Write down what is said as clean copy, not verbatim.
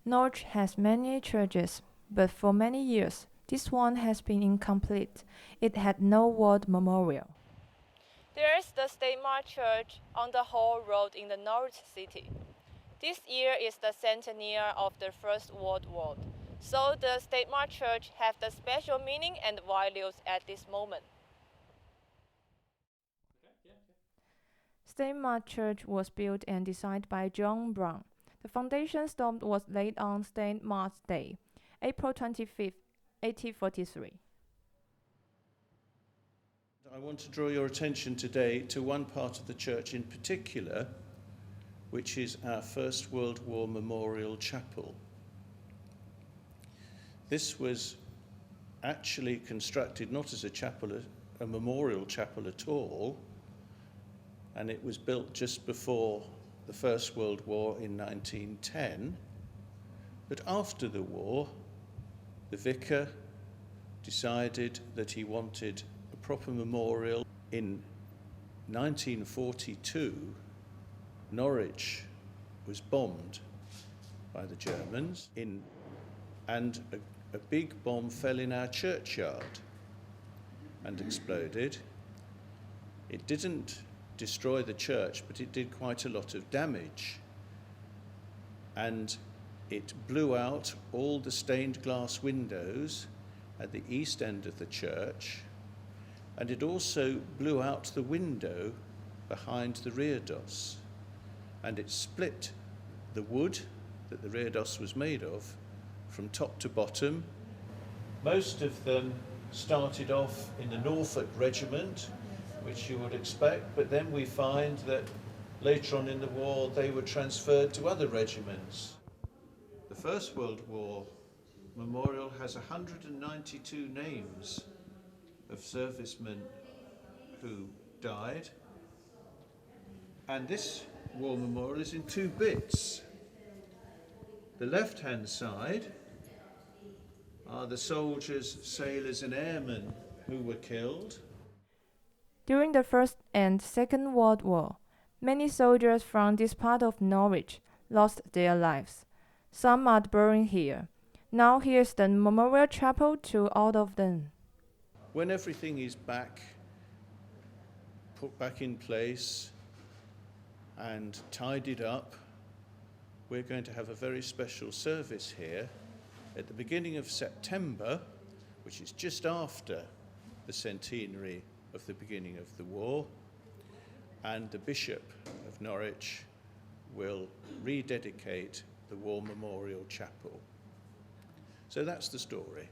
Norwich has many churches, but for many years, this one has been incomplete. It had no war memorial. There is the Norwich Church on the Hall Road in the Norwich city. This year is the centenary of the First World War, so the Norwich Church has the special meaning and values at this moment. Norwich Church was built and designed by John Brown. The foundation stone was laid on St. Mark's Day, April 25, 1843. I want to draw your attention today to one part of the church in particular, which is our First World War Memorial Chapel. This was actually constructed not as a memorial chapel at all, and it was built just before the First World War in 1910. But after the war, the vicar decided that he wanted a proper memorial. In 1942, Norwich was bombed by the Germans, and a big bomb fell in our churchyard and exploded. It didn't destroy the church, but it did quite a lot of damage. And it blew out all the stained glass windows at the east end of the church, and it also blew out the window behind the reredos, and it split the wood that the reredos was made of from top to bottom. Most of them started off in the Norfolk Regiment, which you would expect, but then we find that later on in the war they were transferred to other regiments. The First World War Memorial has 192 names of servicemen who died, and this war memorial is in two bits. The left-hand side are the soldiers, sailors and airmen who were killed. During the First and Second World War, many soldiers from this part of Norwich lost their lives. Some are buried here. Now here's the memorial chapel to all of them. When everything is put back in place and tidied up, we're going to have a very special service here at the beginning of September, which is just after the centenary of the beginning of the war, and the Bishop of Norwich will rededicate the War Memorial Chapel. So that's the story.